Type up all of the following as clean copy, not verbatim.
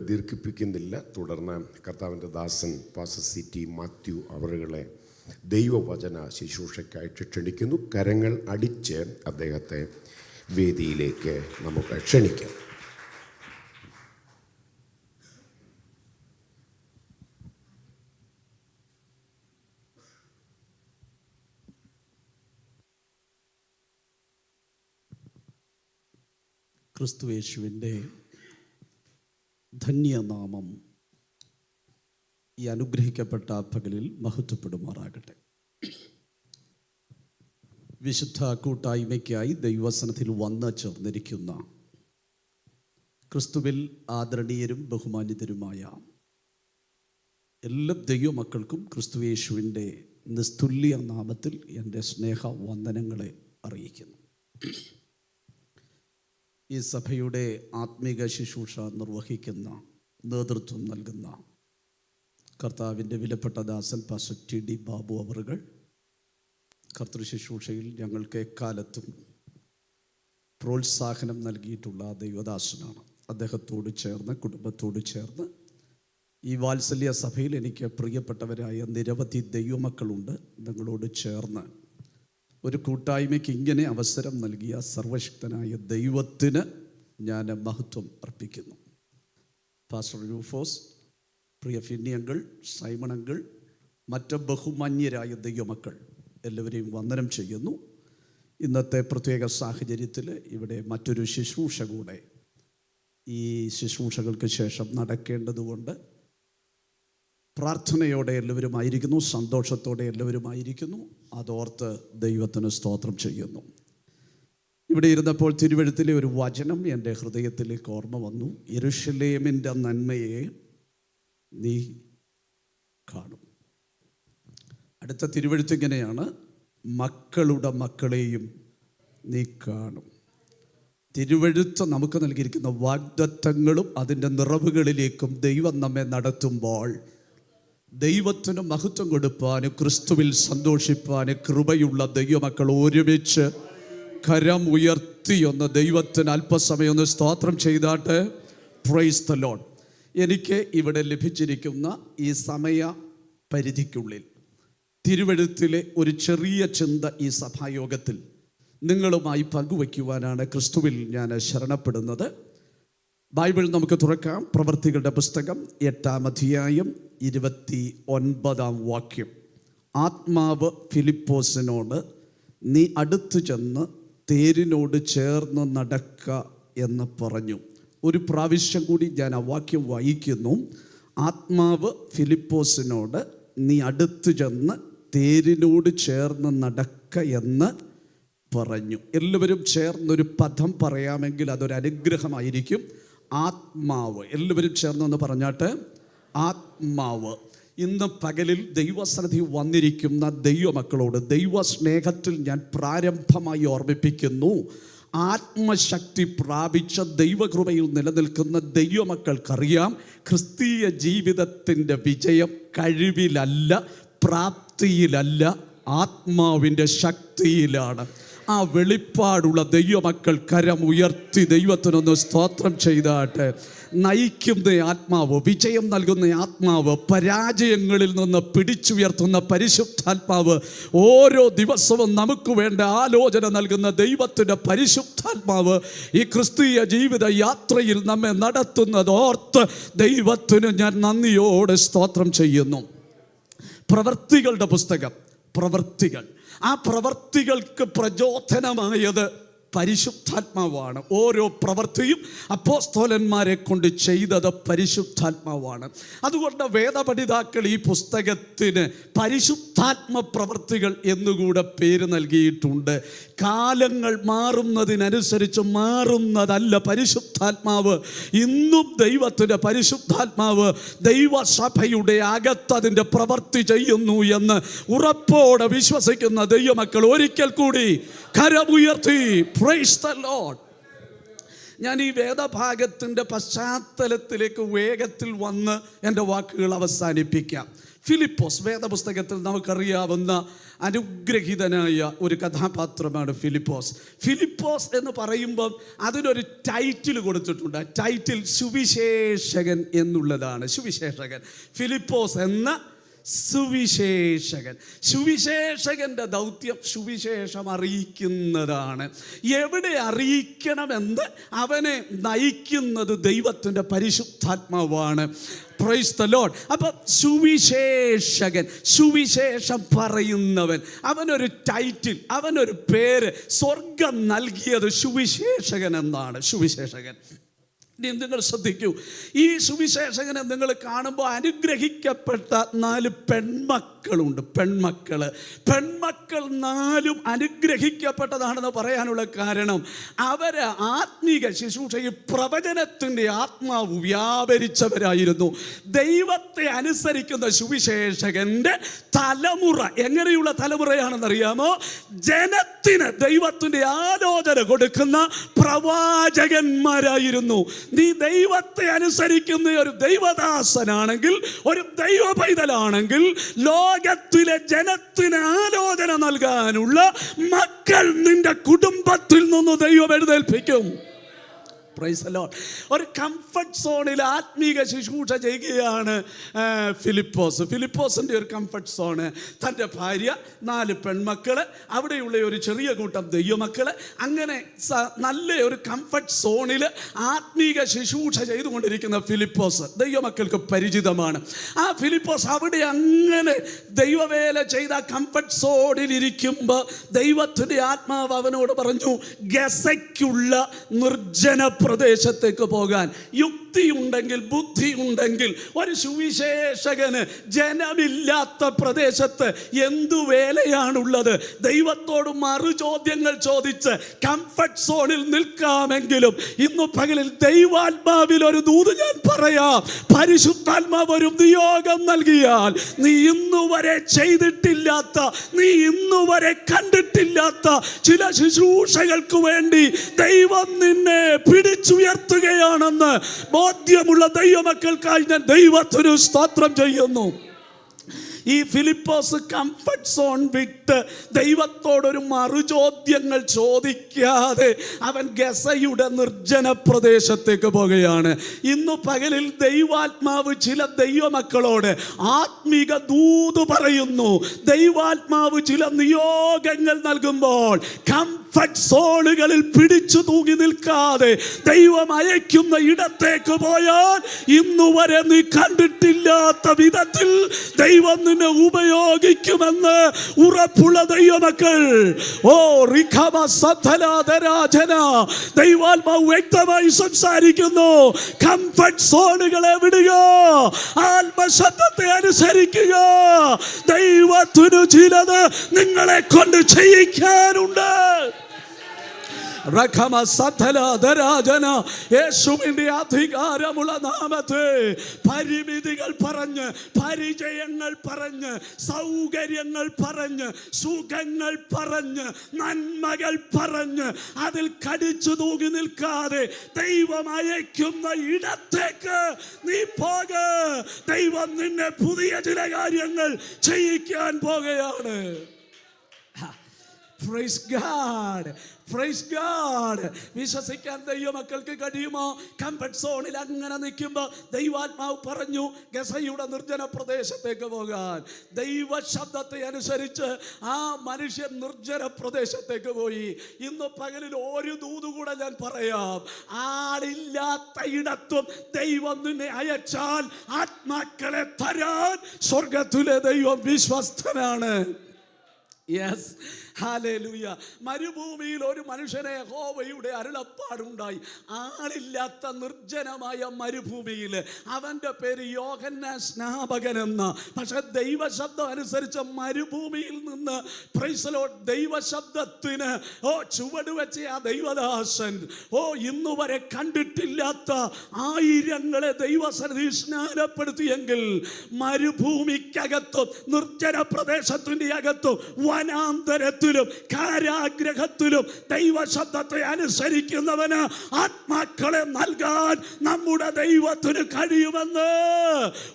ദീർഘിപ്പിക്കുന്നില്ല. തുടർന്ന് കർത്താവിൻ്റെ ദാസൻ pastor CT Mathew അവറുകളെ ദൈവവചന ശുശ്രൂഷയ്ക്കായിട്ട് ക്ഷണിക്കുന്നു. കരങ്ങൾ അടിച്ച് അദ്ദേഹത്തെ വേദിയിലേക്ക് നമുക്ക് ക്ഷണിക്കാം. ക്രിസ്തുയേശുവിൻ്റെ ധന്യനാമം ഈ അനുഗ്രഹിക്കപ്പെട്ട പകലിൽ മഹത്വപ്പെടുമാറാകട്ടെ. വിശുദ്ധ കൂട്ടായ്മയ്ക്കായി ദൈവസനത്തിൽ വന്നു ചേർന്നിരിക്കുന്ന ക്രിസ്തുവിൽ ആദരണീയരും ബഹുമാനിതരുമായ എല്ലാ ദൈവമക്കൾക്കും ക്രിസ്തുയേശുവിൻ്റെ നിസ്തുല്യ നാമത്തിൽ എൻ്റെ സ്നേഹ വന്ദനങ്ങളെ അറിയിക്കുന്നു. ഈ സഭയുടെ ആത്മീക ശുശ്രൂഷ നിർവഹിക്കുന്ന നേതൃത്വം നൽകുന്ന കർത്താവിൻ്റെ വിലപ്പെട്ട ദാസൻ പാസ്റ്റർ TD ബാബു അവറുകൾ കർത്തൃ ശുശ്രൂഷയിൽ ഞങ്ങൾക്ക് എക്കാലത്തും പ്രോത്സാഹനം നൽകിയിട്ടുള്ള ദൈവദാസനാണ്. അദ്ദേഹത്തോട് ചേർന്ന് കുടുംബത്തോട് ചേർന്ന് ഈ വാത്സല്യ സഭയിൽ എനിക്ക് പ്രിയപ്പെട്ടവരായ നിരവധി ദൈവമക്കളുണ്ട്. നിങ്ങളോട് ചേർന്ന് ഒരു കൂട്ടായ്മയ്ക്ക് ഇങ്ങനെ അവസരം നൽകിയ സർവശക്തനായ ദൈവത്തിന് ഞാൻ മഹത്വം അർപ്പിക്കുന്നു. പാസ്റ്റർ രൂഫോസ്, പ്രിയ ഫിന്നിയങ്കൾ, സൈമണങ്കൾ, മറ്റ് ബഹുമാന്യരായ ദൈവമക്കൾ എല്ലാവരെയും വന്ദനം ചെയ്യുന്നു. ഇന്നത്തെ പ്രത്യേക സാഹചര്യത്തിൽ ഇവിടെ മറ്റൊരു ശുശ്രൂഷ കൂടെ ഈ ശുശ്രൂഷകൾക്ക് ശേഷം നടക്കേണ്ടതുകൊണ്ട് പ്രാർത്ഥനയോടെ എല്ലാവരുമായിരിക്കുന്നു, സന്തോഷത്തോടെ എല്ലാവരുമായിരിക്കുന്നു. അതോർത്ത് ദൈവത്തിന് സ്തോത്രം ചെയ്യുന്നു. ഇവിടെ ഇരുന്നപ്പോൾ തിരുവെഴുത്തിലെ ഒരു വചനം എൻ്റെ ഹൃദയത്തിലേക്ക് ഓർമ്മ വന്നു. യെരൂശലേമിൻ്റെ നന്മയെ നീ കാണും. അടുത്ത തിരുവെഴുത്ത് ഇങ്ങനെയാണ്: മക്കളുടെ മക്കളെയും നീ കാണും. തിരുവെഴുത്ത് നമുക്ക് നൽകിയിരിക്കുന്ന വാഗ്ദത്തങ്ങളും അതിൻ്റെ നിറവുകളിലേക്കും ദൈവം നമ്മെ നടത്തുമ്പോൾ ദൈവത്തിന് മഹത്വം കൊടുപ്പാനും ക്രിസ്തുവിൽ സന്തോഷിപ്പാനും കൃപയുള്ള ദൈവമക്കൾ ഒരുമിച്ച് കരം ഉയർത്തിയൊന്ന് ദൈവത്തിന് അല്പസമയം ഒന്ന് സ്തോത്രം ചെയ്താട്ട്. Price the Lord. എനിക്ക് ഇവിടെ ലഭിച്ചിരിക്കുന്ന ഈ സമയ പരിധിക്കുള്ളിൽ തിരുവെഴുത്തിലെ ഒരു ചെറിയ ചിന്ത ഈ സഭായോഗത്തിൽ നിങ്ങളുമായി പങ്കുവയ്ക്കുവാനാണ് ക്രിസ്തുവിൽ ഞാൻ ശരണപ്പെടുന്നത്. ബൈബിൾ നമുക്ക് തുറക്കാം. പ്രവൃത്തികളുടെ പുസ്തകം 8-ാം അധ്യായം 29-ാം വാക്യം. ആത്മാവ് ഫിലിപ്പോസിനോട് നീ അടുത്തു ചെന്ന് തേരിനോട് ചേർന്ന് നടക്ക എന്ന് പറഞ്ഞു. ഒരു പ്രാവശ്യം കൂടി ഞാൻ ആ വാക്യം വായിക്കുന്നു. ആത്മാവ് ഫിലിപ്പോസിനോട് നീ അടുത്തു ചെന്ന് തേരിനോട് ചേർന്ന് നടക്ക എന്ന് പറഞ്ഞു. എല്ലാവരും ചേർന്നൊരു പദം പറയാമെങ്കിൽ അതൊരു അനുഗ്രഹമായിരിക്കും. ആത്മാവ്. എല്ലാവരും ചേർന്നൊന്ന് പറഞ്ഞാട്ട്. ആത്മാവ്. ഇന്ന് പകലിൽ ദൈവസന്നിധി വന്നിരിക്കുന്ന ദൈവമക്കളോട് ദൈവസ്നേഹത്തിൽ ഞാൻ പ്രാരംഭമായി ഓർമ്മിപ്പിക്കുന്നു. ആത്മശക്തി പ്രാപിച്ച ദൈവകൃപയിൽ നിലനിൽക്കുന്ന ദൈവമക്കൾക്കറിയാം, ക്രിസ്തീയ ജീവിതത്തിൻ്റെ വിജയം കഴിവിലല്ല, പ്രാപ്തിയിലല്ല, ആത്മാവിൻ്റെ ശക്തിയിലാണ്. ആ വെളിപ്പാടുള്ള ദൈവമക്കൾ കരം ഉയർത്തി ദൈവത്തിനൊന്ന് സ്തോത്രം ചെയ്താട്ടെ. നയിക്കുന്ന ആത്മാവ്, വിജയം നൽകുന്ന ആത്മാവ്, പരാജയങ്ങളിൽ നിന്ന് പിടിച്ചുയർത്തുന്ന പരിശുദ്ധാത്മാവ്, ഓരോ ദിവസവും നമുക്ക് വേണ്ട ആലോചന നൽകുന്ന ദൈവത്തിൻ്റെ പരിശുദ്ധാത്മാവ് ഈ ക്രിസ്തീയ ജീവിത യാത്രയിൽ നമ്മെ നടത്തുന്നതോർത്ത് ദൈവത്തിന് ഞാൻ നന്ദിയോടെ സ്തോത്രം ചെയ്യുന്നു. പ്രവൃത്തികളുടെ പുസ്തകം, പ്രവൃത്തികൾ. ആ പ്രവൃത്തികൾക്ക് പ്രചോദനമായത് പരിശുദ്ധാത്മാവാണ്. ഓരോ പ്രവൃത്തിയും അപ്പോസ്തലന്മാരെ കൊണ്ട് ചെയ്തത് പരിശുദ്ധാത്മാവാണ്. അതുകൊണ്ട് വേദപഠിതാക്കൾ ഈ പുസ്തകത്തിന് പരിശുദ്ധാത്മ പ്രവൃത്തികൾ എന്നുകൂടെ പേര് നൽകിയിട്ടുണ്ട്. കാലങ്ങൾ മാറുന്നതിനനുസരിച്ച് മാറുന്നതല്ല പരിശുദ്ധാത്മാവ്. ഇന്നും ദൈവത്തിൻ്റെ പരിശുദ്ധാത്മാവ് ദൈവസഭയുടെ അകത്തതിൻ്റെ പ്രവൃത്തി ചെയ്യുന്നു എന്ന് ഉറപ്പോടെ വിശ്വസിക്കുന്ന ദൈവമക്കൾ ഒരിക്കൽ കൂടി കരമുയർത്തി പ്രൈസ് ദി ലോർഡ്. ഞാൻ ഈ വേദഭാഗത്തിൻ്റെ പശ്ചാത്തലത്തിലേക്ക് വേഗത്തിൽ വന്ന് എൻ്റെ വാക്കുകൾ അവസാനിപ്പിക്കാം. ഫിലിപ്പോസ്, വേദപുസ്തകത്തിൽ നമുക്കറിയാവുന്ന അനുഗ്രഹീതനായ ഒരു കഥാപാത്രമാണ് ഫിലിപ്പോസ്. ഫിലിപ്പോസ് എന്ന് പറയുമ്പം അതിനൊരു ടൈറ്റിൽ കൊടുത്തിട്ടുണ്ട്. ആ ടൈറ്റിൽ സുവിശേഷകൻ എന്നുള്ളതാണ്. സുവിശേഷകൻ, ഫിലിപ്പോസ് എന്ന സുവിശേഷകൻ. സുവിശേഷകൻ്റെ ദൗത്യം സുവിശേഷം അറിയിക്കുന്നതാണ്. എവിടെ അറിയിക്കണമെന്ന് അവനെ നയിക്കുന്നത് ദൈവത്തിൻ്റെ പരിശുദ്ധാത്മാവാണ്. Praise the Lord. അപ്പം സുവിശേഷകൻ, സുവിശേഷം പറയുന്നവൻ, അവനൊരു ടൈറ്റിൽ, അവനൊരു പേര് സ്വർഗം നൽകിയത് സുവിശേഷകൻ എന്നാണ്. സുവിശേഷകൻ. നിങ്ങൾ ശ്രദ്ധിക്കൂ, ഈ സുവിശേഷകനെ നിങ്ങൾ കാണുമ്പോൾ അനുഗ്രഹിക്കപ്പെട്ട 4 പെൺമക്കളുണ്ട്. പെൺമക്കൾ 4 അനുഗ്രഹിക്കപ്പെട്ടതാണെന്ന് പറയാനുള്ള കാരണം അവർ ആത്മീക ശുശ്രൂഷയിൽ പ്രവചനത്തിൻ്റെ ആത്മാവ് വ്യാപരിച്ചവരായിരുന്നു. ദൈവത്തെ അനുസരിക്കുന്ന സുവിശേഷകൻ്റെ തലമുറ എങ്ങനെയുള്ള തലമുറയാണെന്നറിയാമോ? ജനത്തിന് ദൈവത്തിൻ്റെ ആലോചന കൊടുക്കുന്ന പ്രവാചകന്മാരായിരുന്നു. നീ ദൈവത്തെ അനുസരിക്കുന്ന ഒരു ദൈവദാസനാണെങ്കിൽ, ഒരു ദൈവ പൈതലാണെങ്കിൽ, ലോകത്തിലെ ജനത്തിന് ആലോചന നൽകാനുള്ള മക്കൾ നിന്റെ കുടുംബത്തിൽ നിന്ന് ദൈവം എഴുന്നേൽപ്പിക്കും. Praise the Lord. ഒരു കംഫർട്ട് സോണിൽ ആത്മീക ശുശ്രൂഷ ചെയ്യുകയാണ് ഫിലിപ്പോസിൻ്റെ ഒരു കംഫർട്ട് സോണ്. തൻ്റെ ഭാര്യ, 4 പെൺമക്കൾ, അവിടെയുള്ള ഒരു ചെറിയ കൂട്ടം ദൈവമക്കൾ, അങ്ങനെ നല്ല ഒരു കംഫർട്ട് സോണിൽ ആത്മീക ശുശ്രൂഷ ചെയ്തുകൊണ്ടിരിക്കുന്ന ഫിലിപ്പോസ് ദൈവമക്കൾക്ക് പരിചിതമാണ്. ആ ഫിലിപ്പോസ് അവിടെ അങ്ങനെ ദൈവവേല ചെയ്ത കംഫർട്ട് സോണിൽ ഇരിക്കുമ്പോൾ ദൈവത്തിൻ്റെ ആത്മാവ് അവനോട് പറഞ്ഞു, ഗസയ്ക്കുള്ള നിർജ്ജന പ്രദേശത്തേക്ക് പോകാൻ. യുക്തിയുണ്ടെങ്കിൽ, ബുദ്ധിയുണ്ടെങ്കിൽ ഒരു സുവിശേഷകന് ജനമില്ലാത്ത പ്രദേശത്ത് എന്തു വേലയാണുള്ളത്? ദൈവത്തോട് മറുചോദ്യങ്ങൾ ചോദിച്ച് കംഫർട്ട് സോണിൽ നിൽക്കാമെങ്കിലും ഇന്നു പകലിൽ ദൈവാത്മാവിൽ ഒരു ദൂത് ഞാൻ പറയാം. പരിശുദ്ധാത്മാവ് ഒരു നിയോഗം നൽകിയാൽ നീ ഇന്നുവരെ ചെയ്തിട്ടില്ലാത്ത, നീ ഇന്നുവരെ കണ്ടിട്ടില്ലാത്ത ചില ശുശ്രൂഷകൾക്ക് വേണ്ടി ദൈവം നിന്നെ പിടിച്ചുയർത്തുകയാണെന്ന് ബോധ്യമുള്ള ദൈവമക്കൾക്കായി ഞാൻ ദൈവത്തിന് സ്തോത്രം ചെയ്യുന്നു. ഈ ഫിലിപ്പോസ് കംഫർട്ട് സോൺ വിട്ട് ദൈവത്തോടൊരു മറുചോദ്യങ്ങൾ ചോദിക്കാതെ അവൻ ഗസയുടെ നിർജ്ജന പ്രദേശത്തേക്ക് പോകുകയാണ്. ഇന്നു പകലിൽ ദൈവാത്മാവ് ചില ദൈവമക്കളോട് ആത്മീക ദൂത് പറയുന്നു. ദൈവാത്മാവ് ചില നിയോഗങ്ങൾ നൽകുമ്പോൾ കംഫർട്ട് സോണുകളിൽ പിടിച്ചു തൂങ്ങി നിൽക്കാതെ ദൈവം അയക്കുന്ന ഇടത്തേക്ക് പോയാൽ ഇന്നുവരെ നീ കണ്ടിട്ടില്ലാത്ത വിധത്തിൽ ദൈവം നിന്നെ ഉപയോഗിക്കുമെന്ന് ഉറപ്പുള്ള ദൈവമക്കൾ. ഓ റിഖമ സധലാധരാജന, ദൈവാത്മാവ് വ്യക്തമായി സംസാരിക്കുന്നു. കംഫർട്ട് സോണുകളെ വിടുക, ആത്മശബ്ദത്തെ അനുസരിക്കുക. ദൈവത്തിനു ചിലത് നിങ്ങളെ കൊണ്ട് ചെയ്യിക്കാനുണ്ട്. യേശുവിന്റെ അധികാരമുള്ള നാമത്തെ പരിമിതികൾ പറഞ്ഞ്, പരിചയങ്ങൾ പറഞ്ഞ്, സൗകര്യങ്ങൾ പറഞ്ഞ്, സുഖങ്ങൾ പറഞ്ഞ്, നന്മകൾ പറഞ്ഞ് അതിൽ കടിച്ചു തൂങ്ങി നിൽക്കാതെ ദൈവം അയക്കുന്ന ഇടത്തേക്ക് നീ പോക. ദൈവം നിന്നെ പുതിയ ചില കാര്യങ്ങൾ ചെയ്യിക്കാൻ പോകുകയാണ്. Praise God. Praise God. വിശ്വസിക്കാൻ ദൈവമക്കൾക്ക് കഴിയുമോ? കംഫർട്ട് സോണിൽ അങ്ങനെ നിൽക്കുമ്പോൾ ദൈവാത്മാവ് പറഞ്ഞു ഗസയുടെ നിർജ്ജന പ്രദേശത്തേക്ക് പോകാൻ. ദൈവ ശബ്ദത്തെ അനുസരിച്ച് ആ മനുഷ്യൻ നിർജ്ജന പ്രദേശത്തേക്ക് പോയി. ഇന്ന് പകലിൽ ഒരു ദൂത് കൂടെ ഞാൻ പറയാം. ആളില്ലാത്ത ഇടത്തും ദൈവം നിന്നെ അയച്ചാൽ ആത്മാക്കളെ തരാൻ സ്വർഗത്തിലെ ദൈവം വിശ്വസ്തനാണ്. Yes, hallelujah. മരുഭൂമിയിൽ ഒരു മനുഷ്യനെ യഹോവയുടെ അരുളപ്പാടുണ്ടായി. ആളില്ലാത്ത നിർജ്ജനമായ മരുഭൂമിയിൽ അവൻ്റെ പേര് യോഹന്നാൻ സ്നാപകൻ എന്ന. പക്ഷെ ദൈവശബ്ദം അനുസരിച്ച് മരുഭൂമിയിൽ നിന്ന് പ്രൈസ് ദി ലോർഡ് ദൈവശബ്ദത്തിന് ചുവട് വെച്ച ആ ദൈവദാസൻ ഇന്നുവരെ കണ്ടിട്ടില്ലാത്ത ആയിരങ്ങളെ ദൈവസന്നിധി സ്നാനപ്പെടുത്തിയെങ്കിൽ മരുഭൂമിക്കകത്തും നിർജ്ജന പ്രദേശത്തിൻ്റെ അകത്തും വനാന്തരത്തിലും കാരാഗ്രഹത്തിലും ദൈവശബ്ദത്തെ അനുസരിക്കുന്നവന് ആത്മാക്കളെ നൽകാൻ നമ്മുടെ ദൈവത്തിന് കഴിയുമെന്ന്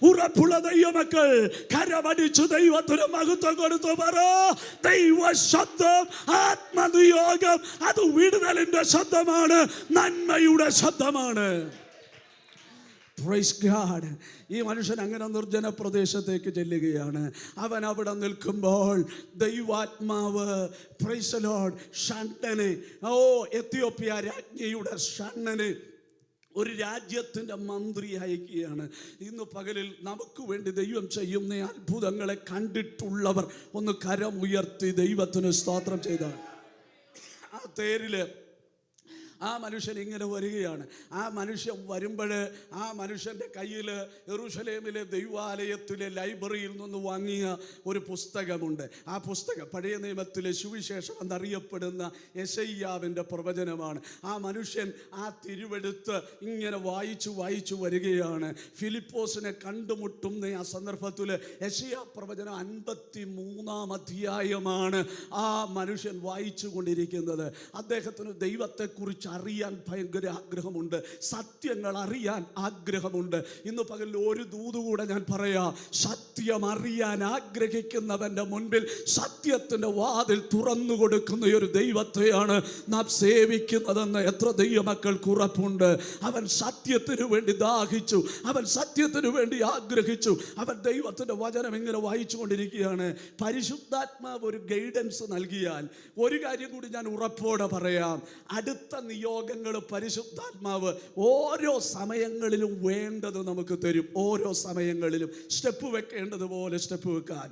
ഉറപ്പുള്ള ദൈവമക്കൾ കരമടിച്ചു ദൈവത്തിന് മഹത്വം കൊടുത്തു പറ. ദൈവശബ്ദം, ആത്മനിയോഗം, അത് വിടുതലിന്റെ ശബ്ദമാണ്, നന്മയുടെ ശബ്ദമാണ്. Praise God. ഈ മനുഷ്യൻ അങ്ങനെ നിർജ്ജന പ്രദേശത്തേക്ക് ചെല്ലുകയാണ്. അവൻ അവിടെ നിൽക്കുമ്പോൾ ദൈവാത്മാവ് പ്രൈസ് ദി ലോർഡ് ഷണ്ഡനെ, എത്യോപ്യ രാജ്ഞിയുടെ ഷണ്ഡനെ ഒരു രാജ്യത്തിൻ്റെ മന്ത്രി അയക്കുകയാണ്. ഇന്ന് പകലിൽ നമുക്ക് വേണ്ടി ദൈവം ചെയ്യുന്ന അത്ഭുതങ്ങളെ കണ്ടിട്ടുള്ളവർ ഒന്ന് കരം ഉയർത്തി ദൈവത്തിന് സ്തോത്രം ചെയ്താൽ. ആ തേരിൽ ആ മനുഷ്യൻ ഇങ്ങനെ വരികയാണ്. ആ മനുഷ്യൻ വരുമ്പോൾ ആ മനുഷ്യൻ്റെ കയ്യിൽ യെരൂശലേമിലെ ദൈവാലയത്തിലെ ലൈബ്രറിയിൽ നിന്ന് വാങ്ങിയ ഒരു പുസ്തകമുണ്ട്. ആ പുസ്തകം പഴയ നിയമത്തിലെ സുവിശേഷം എന്നറിയപ്പെടുന്ന യെശയ്യാവിൻ്റെ പ്രവചനമാണ്. ആ മനുഷ്യൻ ആ തിരുവെടുത്ത് ഇങ്ങനെ വായിച്ചു വരികയാണ്. ഫിലിപ്പോസിനെ കണ്ടുമുട്ടുന്ന ആ സന്ദർഭത്തിൽ യെശയ്യാ പ്രവചനം 53-ാം അധ്യായമാണ് ആ മനുഷ്യൻ വായിച്ചു കൊണ്ടിരിക്കുന്നത്. അദ്ദേഹത്തിന് ദൈവത്തെക്കുറിച്ച് അറിയാൻ ഭയങ്കര ആഗ്രഹമുണ്ട്, സത്യങ്ങൾ അറിയാൻ ആഗ്രഹമുണ്ട്. ഇന്ന് പകൽ ഒരു ദൂത് കൂടെ ഞാൻ പറയാം. സത്യം അറിയാൻ ആഗ്രഹിക്കുന്നവൻ്റെ മുൻപിൽ സത്യത്തിൻ്റെ വാതിൽ തുറന്നു കൊടുക്കുന്ന ഒരു ദൈവത്തെയാണ് നാം സേവിക്കുന്നതെന്ന് എത്ര ദൈവമക്കൾക്ക് ഉറപ്പുണ്ട്. അവൻ സത്യത്തിനു വേണ്ടി ദാഹിച്ചു, അവൻ സത്യത്തിനു വേണ്ടി ആഗ്രഹിച്ചു. അവൻ ദൈവത്തിൻ്റെ വചനം ഇങ്ങനെ വായിച്ചു കൊണ്ടിരിക്കുകയാണ്. പരിശുദ്ധാത്മാവ് ഒരു ഗൈഡൻസ് നൽകിയാൽ ഒരു കാര്യം കൂടി ഞാൻ ഉറപ്പോടെ പറയാം. അടുത്ത നിയോഗങ്ങൾ പരിശുദ്ധാത്മാവ് ഓരോ സമയങ്ങളിലും വേണ്ടത് നമുക്ക് തരും. ഓരോ സമയങ്ങളിലും സ്റ്റെപ്പ് വെക്കേണ്ടതുപോലെ സ്റ്റെപ്പ് വെക്കാൻ.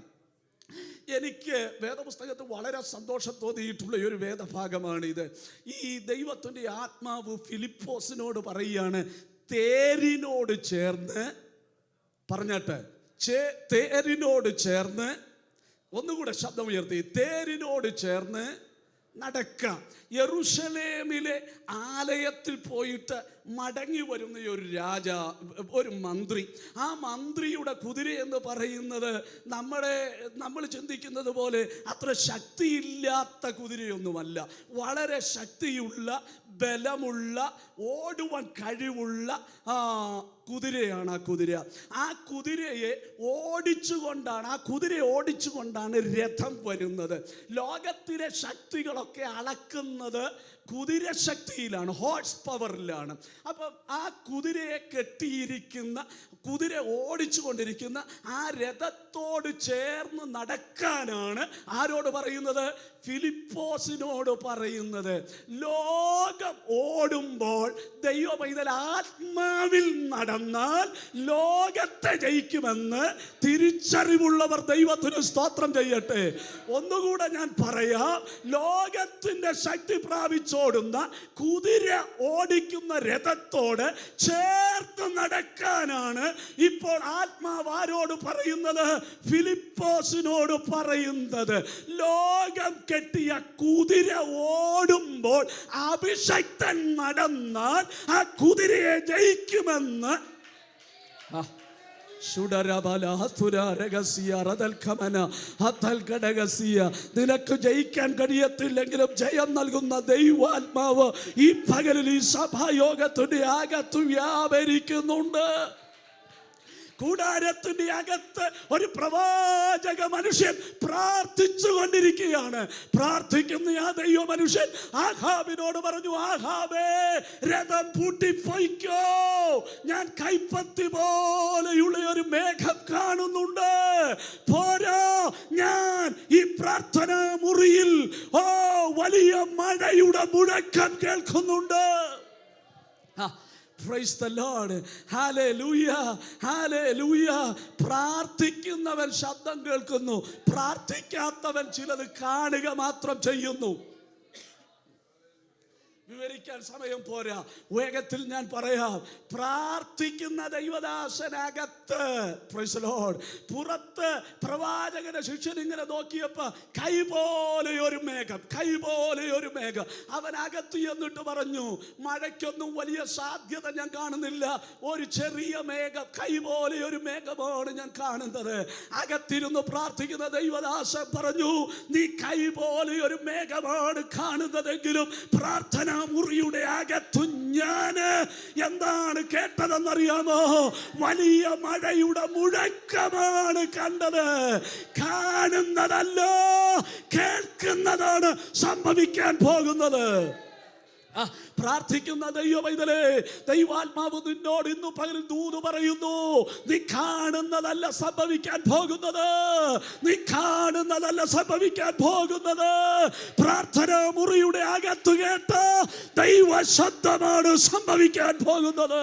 എനിക്ക് വേദപുസ്തകത്തിൽ വളരെ സന്തോഷം തോന്നിയിട്ടുള്ള ഒരു വേദഭാഗമാണ് ഇത്. ഈ ദൈവത്തിൻ്റെ ആത്മാവ് ഫിലിപ്പോസിനോട് പറയുകയാണ്, തേരിനോട് ചേർന്ന് പറഞ്ഞിട്ട് തേരിനോട് ചേർന്ന്, ഒന്നുകൂടെ ശബ്ദം ഉയർത്തി, തേരിനോട് ചേർന്ന് നടക്കാം. യെരൂശലേമിലെ ആലയത്തിൽ പോയിട്ട് മടങ്ങി വരുന്ന ഒരു മന്ത്രി, ആ മന്ത്രിയുടെ കുതിര എന്ന് പറയുന്നത് നമ്മൾ ചിന്തിക്കുന്നത് പോലെ അത്ര ശക്തിയില്ലാത്ത കുതിരയൊന്നുമല്ല. വളരെ ശക്തിയുള്ള, ബലമുള്ള, ഓടുവാൻ കഴിവുള്ള കുതിരയാണ് ആ കുതിര. ആ കുതിരയെ ഓടിച്ചുകൊണ്ടാണ് രഥം വരുന്നത്. ലോകത്തിലെ ശക്തികളൊക്കെ അളക്കുന്നത് കുതിര ശക്തിയിലാണ്, ഹോഴ്സ് പവറിലാണ്. അപ്പം ആ കുതിരയെ കെട്ടിയിരിക്കുന്ന, കുതിര ഓടിച്ചു കൊണ്ടിരിക്കുന്ന ആ രഥത്തോട് ചേർന്ന് നടക്കാനാണ് ആരോട് പറയുന്നത്? ഫിലിപ്പോസിനോട് പറയുന്നത്. ലോകം ഓടുമ്പോൾ ദൈവം പൈതൽ ആത്മാവിൽ നടന്നാൽ ലോകത്തെ ജയിക്കുമെന്ന് തിരിച്ചറിവുള്ളവർ ദൈവത്തിന് സ്തോത്രം ചെയ്യട്ടെ. ഒന്നുകൂടെ ഞാൻ പറയാം. ലോകത്തിൻ്റെ ശക്തി പ്രാപിച്ചോടുന്ന കുതിര ഓടിക്കുന്ന രഥത്തോട് ചേർത്ത് നടക്കാനാണ് ഇപ്പോൾ ആത്മാവ് ആരോട് പറയുന്നത്? ഫിലിപ്പോസിനോട് പറയുന്നത്. ലോകം കെട്ടിയ കുതിര ഓടുമ്പോൾ അഭിഷക്തൻ നടന്നാൽ ആ കുതിരയെ ജയിക്കുമെന്ന് നിനക്ക് ജയിക്കാൻ കഴിയത്തില്ലെങ്കിലും ജയം നൽകുന്ന ദൈവാത്മാവ് ഈ പകലിൽ ഈ സഭായോഗത്തിന്റെ അകത്ത് വ്യാപരിക്കുന്നുണ്ട്. കൂടാരത്തിന്റെ അകത്ത് ഒരു പ്രവാചക മനുഷ്യൻ പ്രാർത്ഥിച്ചു കൊണ്ടിരിക്കുകയാണ്. പ്രാർത്ഥിക്കുന്ന ആ ദൈവ മനുഷ്യൻ ആഹാബിനോട് പറഞ്ഞു, ആഹാബേ, രഥം പൂട്ടിപ്പോയിക്കോ, ഞാൻ കൈപ്പത്തി പോലെയുള്ള ഒരു മേഘം കാണുന്നുണ്ട്. പോരാ, ഞാൻ ഈ പ്രാർത്ഥനാ മുറിയിൽ വലിയ മഴയുടെ മുഴക്കം കേൾക്കുന്നുണ്ട്. Praise the Lord. Hallelujah. Hallelujah. പ്രാർത്ഥിക്കുന്നവൻ ശബ്ദം കേൾക്കുന്നു, പ്രാർത്ഥിക്കാത്തവൻ ചിലത് കാണുക മാത്രം ചെയ്യുന്നു. വിവരിക്കാൻ സമയം പോരാ, വേഗത്തിൽ ഞാൻ പറയാം. പ്രാർത്ഥിക്കുന്ന ദൈവദാസനകത്ത്, പ്രൈസ് ദി ലോർഡ്, പുറത്ത് പ്രവാചകന്റെ ശിഷ്യൻ ഇങ്ങനെ നോക്കിയപ്പോ കൈ പോലെ ഒരു മേഘം, കൈ പോലെ ഒരു മേഘം. അവനകത്ത് എന്നിട്ട് പറഞ്ഞു, മഴയ്ക്കൊന്നും വലിയ സാധ്യത ഞാൻ കാണുന്നില്ല, ഒരു ചെറിയ മേഘം, കൈ പോലെ ഒരു മേഘമാണ് ഞാൻ കാണുന്നത്. അകത്തിരുന്ന് പ്രാർത്ഥിക്കുന്ന ദൈവദാസൻ പറഞ്ഞു, നീ കൈ പോലെ ഒരു മേഘമാണ് കാണുന്നതെങ്കിലും പ്രാർത്ഥന മുറിയുടെ അകത്തു ഞാൻ എന്താണ് കേട്ടതെന്നറിയാമോ? വലിയ മഴയുടെ മുഴക്കമാണ് കണ്ടത്. കാണുന്നതല്ല, കേൾക്കുന്നതാണ് സംഭവിക്കാൻ പോകുന്നത്. പ്രാർത്ഥിക്കുന്ന ദൈവമൈതലേ, ദൈവാത്മാവ് നിന്നോട് ഇന്നു പകലും ദൂത് പറയുന്നു. നീ കാണുന്നതല്ല സംഭവിക്കാൻ പോകുന്നത്, നീ കാണുന്നതല്ല സംഭവിക്കാൻ പോകുന്നത്. പ്രാർത്ഥന മുറിയുടെ അകത്ത് കേട്ട ദൈവ ശബ്ദമാണ് സംഭവിക്കാൻ പോകുന്നത്.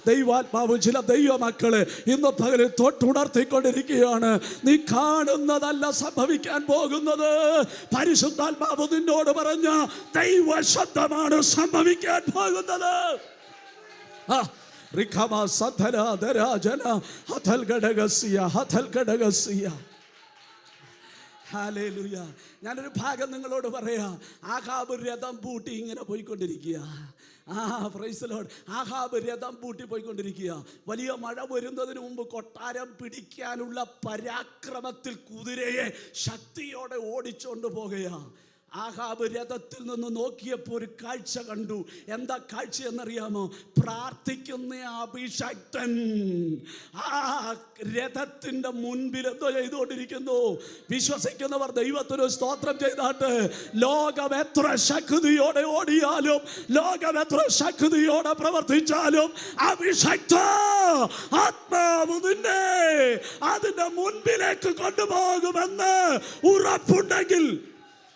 ദൈവാത്മാവ് ചില ദൈവമക്കളെ ഇന്ന് പകലിൽ തൊട്ടുണർത്തിക്കൊണ്ടിരിക്കുകയാണ്. നീ കാണുന്നതല്ല സംഭവിക്കാൻ പോകുന്നത്, പരിശുദ്ധാത്മാവ് നിന്നോട് പറഞ്ഞ ദൈവ ശബ്ദമാണ് സംഭവിക്കാൻ പോകുന്നത്. ഹല്ലേലൂയ. ഞാനൊരു ഭാഗം നിങ്ങളോട് പറയാം. ആഹാബ് രഥം പൂട്ടി ഇങ്ങനെ പോയിക്കൊണ്ടിരിക്കുക. Price the Lord. ആഹാബ് രഥം പൂട്ടി പോയിക്കൊണ്ടിരിക്കുക. വലിയ മഴ വരുന്നതിന് മുമ്പ് കൊട്ടാരം പിടിക്കാനുള്ള പരാക്രമത്തിൽ കുതിരയെ ശക്തിയോടെ ഓടിച്ചുകൊണ്ട് പോകുകയാണ്. ആഹാബ് രഥത്തിൽ നിന്ന് നോക്കിയപ്പോൾ ഒരു കാഴ്ച കണ്ടു. എന്താ കാഴ്ച എന്നറിയാമോ? പ്രാർത്ഥിക്കുന്ന അഭിഷക്തൻ ആ രഥത്തിന്റെ മുൻപിൽ എന്തോ ചെയ്തുകൊണ്ടിരിക്കുന്നു. വിശ്വസിക്കുന്നവർ ദൈവത്തിന് സ്തോത്രം ചെയ്താട്ട്. ലോകം എത്ര ശക്തിയോടെ ഓടിയാലും, ലോകം എത്ര ശക്തിയോടെ പ്രവർത്തിച്ചാലും, അഭിഷക്ത ആത്മാവ് നിന്നെ അതിന്റെ മുൻപിലേക്ക് കൊണ്ടുപോകുമെന്ന് ഉറപ്പുണ്ടെങ്കിൽ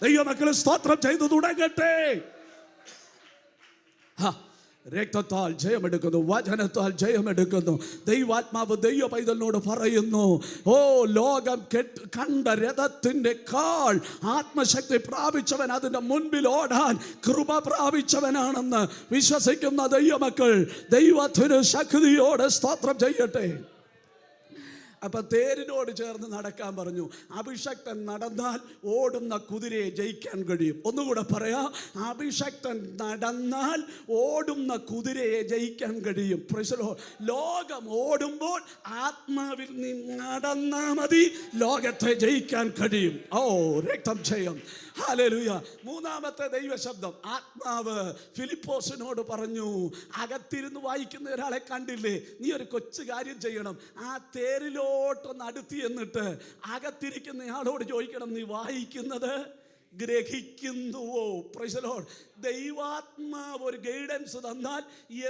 ദൈവമക്കളെ സ്തോത്രം ചെയ്തു തുടങ്ങട്ടെ. രക്തത്താൽ ജയമെടുക്കുന്നു, വചനത്താൽ ജയമെടുക്കുന്നു. ദൈവാത്മാവ് ദൈവ പൈതലിനോട് പറയുന്നു, ഓ ലോകം കണ്ട രഥത്തിന്റെ കാൽ ആത്മശക്തി പ്രാപിച്ചവൻ അതിന്റെ മുൻപിൽ ഓടാൻ കൃപ പ്രാപിച്ചവനാണെന്ന് വിശ്വസിക്കുന്ന ദൈവമക്കൾ ദൈവത്തിന് ശക്തിയോടെ സ്തോത്രം ചെയ്യട്ടെ. അപ്പൊ തേരിനോട് ചേർന്ന് നടക്കാൻ പറഞ്ഞു. അഭിഷക്തൻ നടന്നാൽ ഓടുന്ന കുതിരയെ ജയിക്കാൻ കഴിയും. ഒന്നുകൂടെ പറയാം, അഭിഷക്തൻ നടന്നാൽ ഓടുന്ന കുതിരയെ ജയിക്കാൻ കഴിയും. Price the Lord. ലോകം ഓടുമ്പോൾ ആത്മാവിൽ നീ നടന്നാ മതി, ലോകത്തെ ജയിക്കാൻ കഴിയും. ഓ രക്തം ജയം. ഹല്ലേലൂയ. മൂന്നാമത്തെ ദൈവശബ്ദം ആത്മാവ് ഫിലിപ്പോസിനോട് പറഞ്ഞു. അകത്തിരുന്ന് വായിക്കുന്ന ഒരാളെ കണ്ടില്ലേ? നീ ഒരു കൊച്ചു കാര്യം ചെയ്യണം. ആ തേരിലോട്ടൊന്ന് അടുത്ത് എന്നിട്ട് അകത്തിരിക്കുന്നയാളോട് ചോദിക്കണം, നീ വായിക്കുന്നത് ഗ്രഹിക്കുന്നുവോ? Price the Lord. ദൈവാത്മാവ് ഒരു ഗൈഡൻസ് തന്നാൽ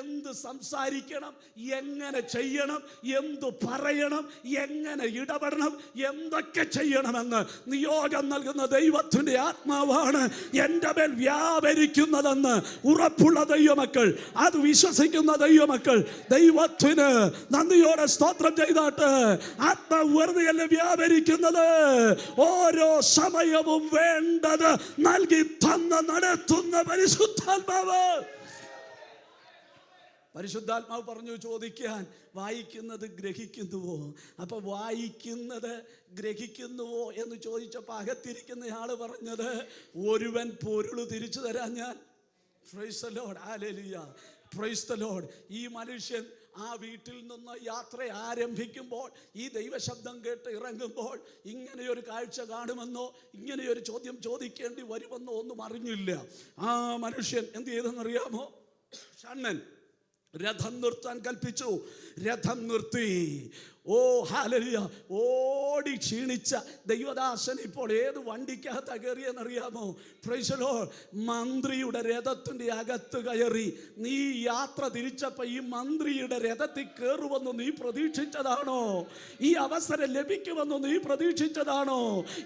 എന്ത് സംസാരിക്കണം, എങ്ങനെ ചെയ്യണം, എന്തു പറയണം, എങ്ങനെ ഇടപെടണം, എന്തൊക്കെ ചെയ്യണമെന്ന് നിയോഗം നൽകുന്ന ദൈവത്തിൻ്റെ ആത്മാവാണ് എൻ്റെ മേൽ വ്യാപരിക്കുന്നതെന്ന് ഉറപ്പുള്ള ദൈവമക്കൾ, അത് വിശ്വസിക്കുന്ന ദൈവമക്കൾ ദൈവത്തിന് നന്ദിയോടെ സ്തോത്രം ചെയ്താട്ട്. ആത്മാവ് വെറുതെയല്ല വ്യാപരിക്കുന്നത്, ഓരോ സമയവും വേണ്ടത് നൽകി തന്ന നടത്തുന്ന പരിശുദ്ധാത്മാവ്. പരിശുദ്ധാത്മാവ് പറഞ്ഞു ചോദിക്കാൻ, വായിക്കുന്നത് ഗ്രഹിക്കുന്നുവോ? അപ്പൊ വായിക്കുന്നത് ഗ്രഹിക്കുന്നുവോ എന്ന് ചോദിച്ചപ്പോൾ അകത്തിരിക്കുന്നയാള് പറഞ്ഞത്, ഒരുവൻ പൊരുള് തിരിച്ചു തരാൻ ഞാൻ. Price the Lord. Hallelujah. Price the Lord. ഈ മനുഷ്യൻ ആ വീട്ടിൽ നിന്ന് യാത്ര ആരംഭിക്കുമ്പോൾ, ഈ ദൈവശബ്ദം കേട്ട് ഇറങ്ങുമ്പോൾ ഇങ്ങനെയൊരു കാഴ്ച കാണുമെന്നോ ഇങ്ങനെയൊരു ചോദ്യം ചോദിക്കേണ്ടി വരുമെന്നോ ഒന്നും അറിഞ്ഞില്ല. ആ മനുഷ്യൻ എന്ത് ചെയ്തെന്നറിയാമോ? ഷണ്ണൻ രഥം നിർത്താൻ കൽപ്പിച്ചു. രഥം നിർത്തി. ഓ ഹല്ലേലൂയ. ഓടി ക്ഷീണിച്ച ദൈവദാസൻ ഇപ്പോൾ ഏത് വണ്ടിക്കകത്ത് കയറിയെന്നറിയാമോ? Price the Lord. മന്ത്രിയുടെ രഥത്തിൻ്റെ അകത്ത് കയറി. നീ യാത്ര തിരിച്ചപ്പോൾ ഈ മന്ത്രിയുടെ രഥത്തിൽ കയറുമെന്ന് നീ പ്രതീക്ഷിച്ചതാണോ? ഈ അവസരം ലഭിക്കുമെന്ന് നീ പ്രതീക്ഷിച്ചതാണോ?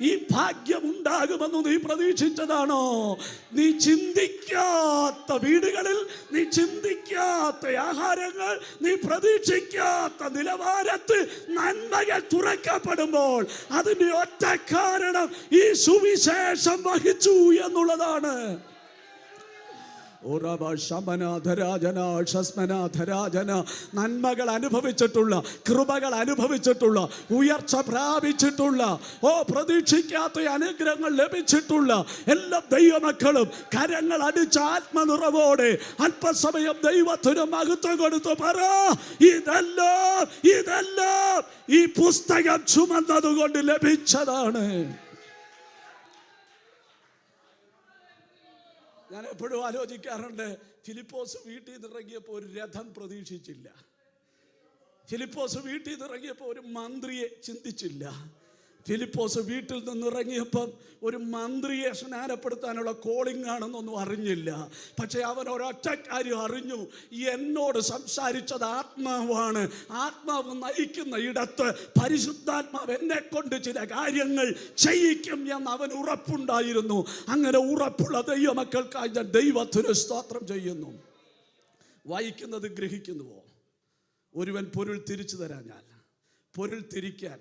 ഈ ഭാഗ്യം ഉണ്ടാകുമെന്ന് നീ പ്രതീക്ഷിച്ചതാണോ? നീ ചിന്തിക്കാത്ത വീടുകളിൽ, നീ ചിന്തിക്കാത്ത ആഹാരങ്ങൾ, നീ പ്രതീക്ഷിക്കാത്ത നിലവാരത്തിൽ നന്മകൾ തുറക്കപ്പെടുമ്പോൾ അതിന്റെ ഒറ്റ കാരണം ഈ സുവിശേഷം വഹിച്ചു എന്നുള്ളതാണ്. നന്മകൾ അനുഭവിച്ചിട്ടുള്ള, കൃപകൾ അനുഭവിച്ചിട്ടുള്ള, ഉയർച്ച പ്രാപിച്ചിട്ടുള്ള, പ്രതീക്ഷിക്കാത്ത അനുഗ്രഹങ്ങൾ ലഭിച്ചിട്ടുള്ള എല്ലാ ദൈവമക്കളും കരങ്ങൾ അടിച്ച ആത്മനിറവോടെ അല്പസമയം ദൈവത്തിന് മഹത്വം കൊടുത്തു പറ, ഇതെല്ലാം ഈ പുസ്തകം ചുമന്നതുകൊണ്ട് ലഭിച്ചതാണ്. ഞാൻ എപ്പോഴും ആലോചിക്കാറുണ്ട്, ഫിലിപ്പോസ് വീട്ടിൽ നിന്ന് ഇറങ്ങിയപ്പോൾ ഒരു രഥം പ്രതീക്ഷിച്ചില്ല. ഫിലിപ്പോസ് വീട്ടിൽ നിന്ന് ഇറങ്ങിയപ്പോൾ ഒരു മന്ത്രിയെ ചിന്തിച്ചില്ല. ഫിലിപ്പോസ് വീട്ടിൽ നിന്ന് ഇറങ്ങിയപ്പം ഒരു മന്ത്രിയെ സ്നാനപ്പെടുത്താനുള്ള കോളിംഗ് ആണെന്നൊന്നും അറിഞ്ഞില്ല. പക്ഷെ അവൻ ഒരൊറ്റ കാര്യം അറിഞ്ഞു, എന്നോട് സംസാരിച്ചത് ആത്മാവാണ്. ആത്മാവ് നയിക്കുന്ന ഇടത്ത് പരിശുദ്ധാത്മാവ് എന്നെ കൊണ്ട് ചില കാര്യങ്ങൾ ചെയ്യിക്കും എന്ന് അവൻ ഉറപ്പുണ്ടായിരുന്നു. അങ്ങനെ ഉറപ്പുള്ള ദൈവമക്കൾക്കായി ഞാൻ ദൈവത്തിന് സ്തോത്രം ചെയ്യുന്നു. വായിക്കുന്നത് ഗ്രഹിക്കുന്നുവോ? ഒരുവൻ പൊരുൾ തിരിച്ചു തരാഞ്ഞാൽ, പൊരുൾ തിരിക്കാൻ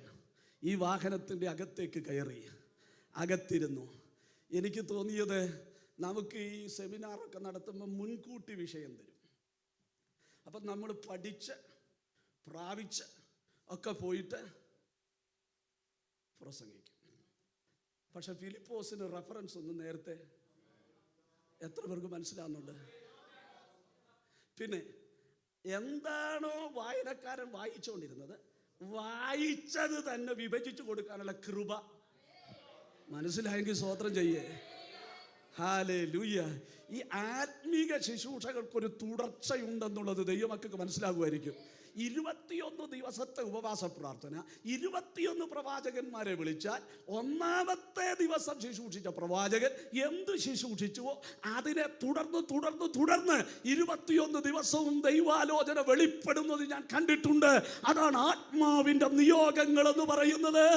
ഈ വാഹനത്തിൻ്റെ അകത്തേക്ക് കയറി അകത്തിരുന്നു. എനിക്ക് തോന്നിയത്, നമുക്ക് ഈ സെമിനാറൊക്കെ നടത്തുമ്പോൾ മുൻകൂട്ടി വിഷയം തരും. അപ്പം നമ്മൾ പഠിച്ച് പ്രാപിച്ച് ഒക്കെ പോയിട്ട് പ്രസംഗിക്കും. പക്ഷെ ഫിലിപ്പോസിന് റെഫറൻസ് ഒന്നും നേരത്തെ എത്ര പേർക്ക് മനസ്സിലാവുന്നുണ്ട്? പിന്നെ എന്താണോ വായനക്കാരൻ വായിച്ചുകൊണ്ടിരുന്നത്, വായിച്ചത് തന്നെ വിഭജിച്ചു കൊടുക്കാനുള്ള കൃപ മനസ്സിലായെങ്കിൽ സ്തോത്രം ചെയ്യേ. ഹല്ലേലൂയ. ഈ ആത്മീക ശുശ്രൂഷകൾക്കൊരു തുടർച്ചയുണ്ടെന്നുള്ളത് ദൈവമക്കൾക്ക് മനസ്സിലാകുമായിരിക്കും. 21 ദിവസത്തെ ഉപവാസ പ്രാർത്ഥന, 21 പ്രവാചകന്മാരെ വിളിച്ചാൽ ഒന്നാമത്തെ ദിവസം ശുശ്രൂഷിച്ച പ്രവാചകൻ എന്ത് ശുശ്രൂഷിച്ചുവോ അതിനെ തുടർന്ന് 21 ദിവസവും ദൈവാലോചന വെളിപ്പെടുന്നത് ഞാൻ കണ്ടിട്ടുണ്ട്. അതാണ് ആത്മാവിൻ്റെ നിയോഗങ്ങൾ എന്ന് പറയുന്നത്.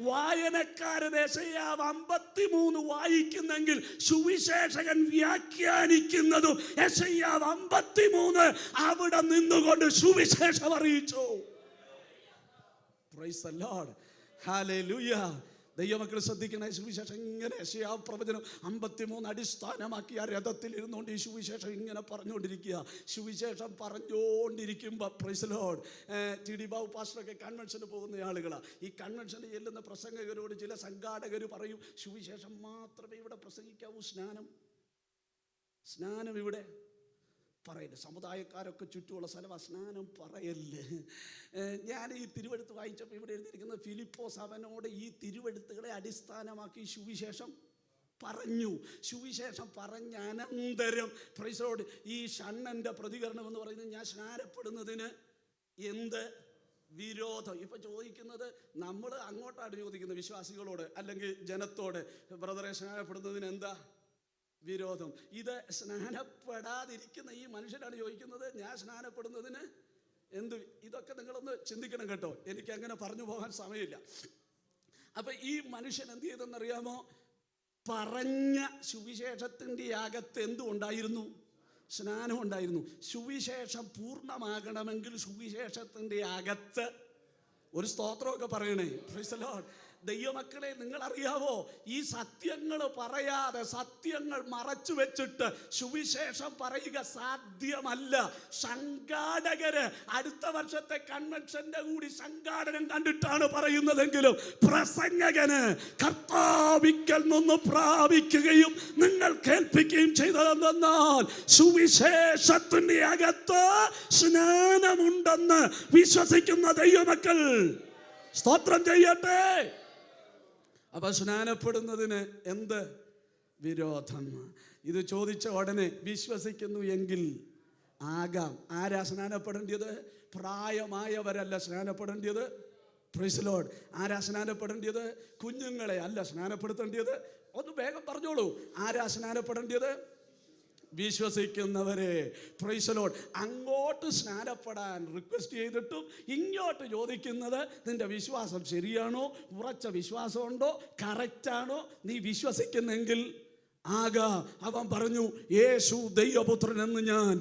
വായനക്കാരൻ യെശയ്യാവ് 53 വായിക്കുന്നെങ്കിൽ സുവിശേഷകൻ വ്യാഖ്യാനിക്കുന്നതും യെശയ്യാവ് 53 അവിടെ നിന്നുകൊണ്ട് സുവിശേഷം അറിയിച്ചു. Price the Lord. ഹല്ലേലൂയ. ദൈവമക്കൾ ശ്രദ്ധിക്കണേ. സുവിശേഷം ഇങ്ങനെ യെശയ്യാവ് പ്രവചനം 53 അടിസ്ഥാനമാക്കി ആ രഥത്തിൽ ഇരുന്നുകൊണ്ട് ഈ സുവിശേഷം ഇങ്ങനെ പറഞ്ഞുകൊണ്ടിരിക്കുക. സുവിശേഷം പറഞ്ഞുകൊണ്ടിരിക്കുമ്പോൾ praise the Lord, T D Babu പാസ്റ്ററൊക്കെ കൺവെൻഷന് പോകുന്ന ആളുകളാണ്. ഈ കൺവെൻഷന് ചെല്ലുന്ന പ്രസംഗകരോട് ചില സംഘാടകർ പറയും, സുവിശേഷം മാത്രമേ ഇവിടെ പ്രസംഗിക്കാവൂ, സ്നാനം ഇവിടെ പറയല്ലേ. സമുദായക്കാരൊക്കെ ചുറ്റുമുള്ള സ്ഥലം സ്നാനം പറയല്ലേ. ഞാൻ ഈ തിരുവെടുത്ത് വായിച്ചപ്പോൾ ഇവിടെ എഴുതിയിരിക്കുന്നത്, ഫിലിപ്പോസ് അവനോട് ഈ തിരുവെടുത്തുകളെ അടിസ്ഥാനമാക്കി സുവിശേഷം പറഞ്ഞു. സുവിശേഷം പറഞ്ഞ അനന്തരം പ്രൈസ് ദി ലോർഡ്, ഈ ഷണ്ണൻ്റെ പ്രതികരണം എന്ന് പറയുന്നത്, ഞാൻ സ്നാനപ്പെടുന്നതിന് എന്ത് വിരോധം? ഇപ്പം ചോദിക്കുന്നത് നമ്മൾ അങ്ങോട്ടാണ് ചോദിക്കുന്നത്, വിശ്വാസികളോട് അല്ലെങ്കിൽ ജനത്തോട്, ബ്രദറെ സ്നാനപ്പെടുന്നതിന് എന്താ വിരോധം? ഇത് സ്നാനപ്പെടാതിരിക്കുന്ന ഈ മനുഷ്യരാണ് ചോദിക്കുന്നത്, ഞാൻ സ്നാനപ്പെടുന്നതിന് എന്ത്? ഇതൊക്കെ നിങ്ങളൊന്ന് ചിന്തിക്കണം കേട്ടോ, എനിക്ക് അങ്ങനെ പറഞ്ഞു പോകാൻ സമയമില്ല. അപ്പൊ ഈ മനുഷ്യൻ എന്ത് ചെയ്തെന്നറിയാമോ? പറഞ്ഞ സുവിശേഷത്തിൻ്റെ അകത്ത് എന്തുണ്ടായിരുന്നു? സ്നാനം ഉണ്ടായിരുന്നു. സുവിശേഷം പൂർണ്ണമാകണമെങ്കിൽ സുവിശേഷത്തിൻ്റെ അകത്ത് ഒരു സ്തോത്രമൊക്കെ പറയണേ. Price the Lord. ദൈവമക്കളെ, നിങ്ങൾ അറിയാവോ, ഈ സത്യങ്ങൾ പറയാതെ സത്യങ്ങൾ മറച്ചു വെച്ചിട്ട് സുവിശേഷം പറയുക സാധ്യമല്ല. സംഘാടകര് അടുത്ത വർഷത്തെ കൺവെൻഷന്റെ കൂടി സംഘാടനം കണ്ടിട്ടാണ് പറയുന്നതെങ്കിലും പ്രസംഗകന് കർത്താവിക്കൽ നിന്ന് പ്രാപിക്കുകയും നിങ്ങൾ കേൾപ്പിക്കുകയും ചെയ്തതെന്നാൽ സുവിശേഷത്തിന്റെ അകത്ത് സ്നാനമുണ്ടെന്ന് വിശ്വസിക്കുന്ന ദൈവമക്കൾ സ്തോത്രം ചെയ്യട്ടെ. അപ്പൊ സ്നാനപ്പെടുന്നതിന് എന്ത് വിരോധം? ഇത് ചോദിച്ച ഉടനെ വിശ്വസിക്കുന്നു എങ്കിൽ ആകാം. ആരാ സ്നാനപ്പെടേണ്ടത്? പ്രായമായവരല്ല സ്നാനപ്പെടേണ്ടത്. Praise the Lord. ആരാ സ്നാനപ്പെടേണ്ടത്? കുഞ്ഞുങ്ങളെ അല്ല സ്നാനപ്പെടുത്തേണ്ടത്. ഒന്ന് വേഗം പറഞ്ഞോളൂ. ആരാ സ്നാനപ്പെടേണ്ടത്? വിശ്വസിക്കുന്നവരെ. Praise the Lord. അങ്ങോട്ട് സ്നാനപ്പെടാൻ റിക്വസ്റ്റ് ചെയ്തിട്ടും ഇങ്ങോട്ട് ചോദിക്കുന്നത്, നിന്റെ വിശ്വാസം ശരിയാണോ? ഉറച്ച വിശ്വാസമുണ്ടോ? കറക്റ്റാണോ? നീ വിശ്വസിക്കുന്നെങ്കിൽ ആകാം. അവൻ പറഞ്ഞു, യേശു ദൈവപുത്രൻ എന്ന് ഞാൻ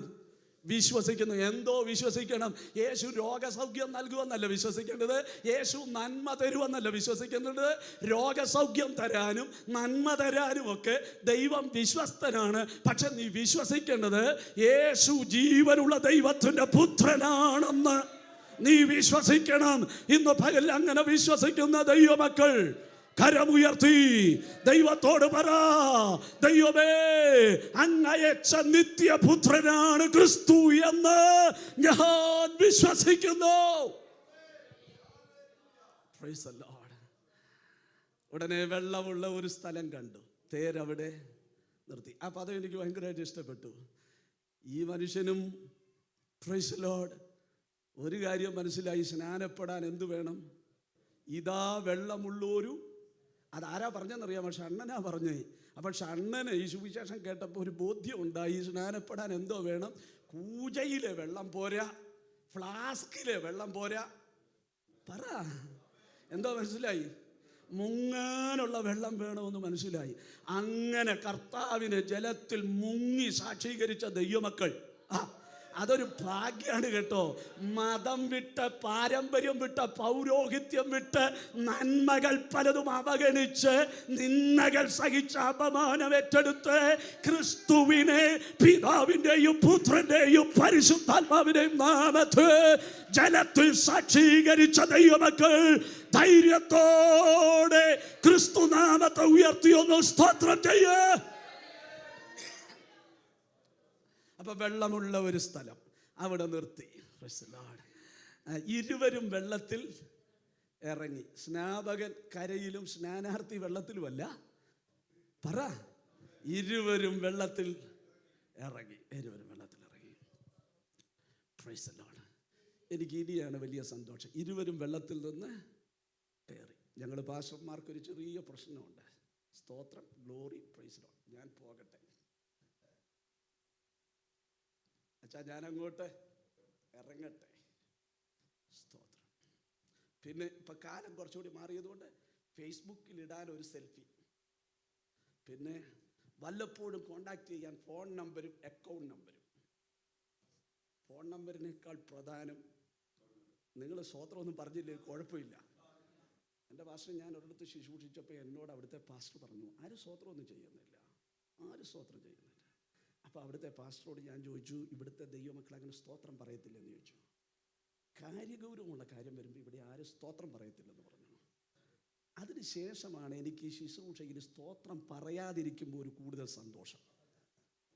വിശ്വസിക്കുന്നു. എന്തോ വിശ്വസിക്കണം? യേശു രോഗസൗഖ്യം നൽകുമെന്നല്ല വിശ്വസിക്കേണ്ടത്, യേശു നന്മ തരുമെന്നല്ല വിശ്വസിക്കേണ്ടത്. രോഗസൗഖ്യം തരാനും നന്മ തരാനും ഒക്കെ ദൈവം വിശ്വസ്തനാണ്. പക്ഷെ നീ വിശ്വസിക്കേണ്ടത് യേശു ജീവനുള്ള ദൈവത്തിൻ്റെ പുത്രനാണെന്ന് നീ വിശ്വസിക്കണം. ഇന്ന് പകൽ അങ്ങനെ വിശ്വസിക്കുന്ന ദൈവമക്കൾ കരമുയർത്തി ദൈവത്തോട് പറ, ദൈവമേ, അങ്ങയച്ച നിത്യപുത്രനാണ് ക്രിസ്തു എന്ന് ഞാൻ വിശ്വസിക്കുന്നു. Praise the Lord. ഉടനെ വെള്ളമുള്ള ഒരു സ്ഥലം കണ്ടു, തേരവിടെ നിർത്തി. ആ പദം എനിക്ക് ഭയങ്കരമായിട്ട് ഇഷ്ടപ്പെട്ടു. ഈ മനുഷ്യനും Praise the Lord ഒരു കാര്യം മനസ്സിലായി, സ്നാനപ്പെടാൻ എന്തു വേണം? ഇതാ വെള്ളമുള്ളൊരു, അതാരാ പറഞ്ഞെന്നറിയാമോ? ഷണ്ണനാ പറഞ്ഞേ. അപ്പോൾ ഷണ്ണന് ഈ സുവിശേഷം കേട്ടപ്പോൾ ഒരു ബോധ്യം ഉണ്ടായി, സ്നാനപ്പെടാൻ എന്തോ വേണം? കൂജയിലെ വെള്ളം പോരാ, ഫ്ലാസ്കിലെ വെള്ളം പോരാ. പറ, എന്തോ മനസ്സിലായി? മുങ്ങാനുള്ള വെള്ളം വേണമെന്ന് മനസ്സിലായി. അങ്ങനെ കർത്താവിനെ ജലത്തിൽ മുങ്ങി സാക്ഷീകരിച്ച ദൈവമക്കൾ, അതൊരു ഭാഗ്യാണ് കേട്ടോ. മതം വിട്ട്, പാരമ്പര്യം വിട്ട്, പൗരോഹിത്യം വിട്ട്, നന്മകൾ പലതും അവഗണിച്ച്, നിന്ദകൾ സഹിച്ച, അപമാനം ഏറ്റെടുത്ത് ക്രിസ്തുവിനെ പിതാവിൻ്റെയും പുത്രൻ്റെയും പരിശുദ്ധാത്മാവിൻ്റെയും നാമത്തിൽ ജലത്തിൽ സാക്ഷീകരിച്ച ദൈവമക്കൾ ധൈര്യത്തോടെ ക്രിസ്തു നാമത്തെ ഉയർത്തിയൊന്ന് സ്തോത്രം ചെയ്യ്. അപ്പൊ വെള്ളമുള്ള ഒരു സ്ഥലം അവിടെ നിർത്തി. ഇരുവരും വെള്ളത്തിൽ ഇറങ്ങി. സ്നാപകൻ കരയിലും സ്നാനാർത്ഥി വെള്ളത്തിലുമല്ല. പറ, ഇരുവരും വെള്ളത്തിൽ ഇറങ്ങി. ഇരുവരും വെള്ളത്തിൽ ഇറങ്ങി. Price the Lord. എനിക്ക് ഇനിയാണ് വലിയ സന്തോഷം. ഇരുവരും വെള്ളത്തിൽ നിന്ന് കയറി. ഞങ്ങൾ പാസ്റ്റർമാർക്കൊരു ചെറിയ പ്രശ്നമുണ്ട്. സ്തോത്രം, ഗ്ലോറി, പ്രൈസ് ദി ലോർഡ്. ഞാൻ പോകട്ടെ അച്ഛാ, ഞാൻ അങ്ങോട്ട് ഇറങ്ങട്ടെ. സ്തോത്രം. പിന്നെ ഇപ്പം കാലം കുറച്ചുകൂടി മാറിയതുകൊണ്ട് ഫേസ്ബുക്കിൽ ഇടാൻ ഒരു സെൽഫി, പിന്നെ വല്ലപ്പോഴും കോണ്ടാക്ട് ചെയ്യാൻ ഫോൺ നമ്പരും അക്കൗണ്ട് നമ്പരും. ഫോൺ നമ്പറിനേക്കാൾ പ്രധാനം, നിങ്ങൾ സ്തോത്രമൊന്നും പറഞ്ഞില്ലേ കുഴപ്പമില്ല. എൻ്റെ പാസ്റ്റർ, ഞാൻ ഒരിടത്ത് ശുശ്രൂഷിച്ചപ്പോൾ എന്നോട് അവിടുത്തെ പാസ്റ്റർ പറഞ്ഞു, ആരും സ്തോത്രമൊന്നും ചെയ്യുന്നില്ല, ആരും സ്തോത്രം ചെയ്യുന്നില്ല. അപ്പോൾ അവിടുത്തെ പാസ്റ്ററോട് ഞാൻ ചോദിച്ചു, ഇവിടുത്തെ ദൈവമക്കൾ അങ്ങനെ സ്തോത്രം പറയത്തില്ലെന്ന് ചോദിച്ചു. കാര്യഗൗരവമുള്ള കാര്യം വരുമ്പോൾ ഇവിടെ ആരും സ്തോത്രം പറയത്തില്ലെന്ന് പറഞ്ഞു. അതിനുശേഷമാണ് എനിക്ക് ഈ ശുശ്രൂഷയിൽ സ്തോത്രം പറയാതിരിക്കുമ്പോൾ ഒരു കൂടുതൽ സന്തോഷം.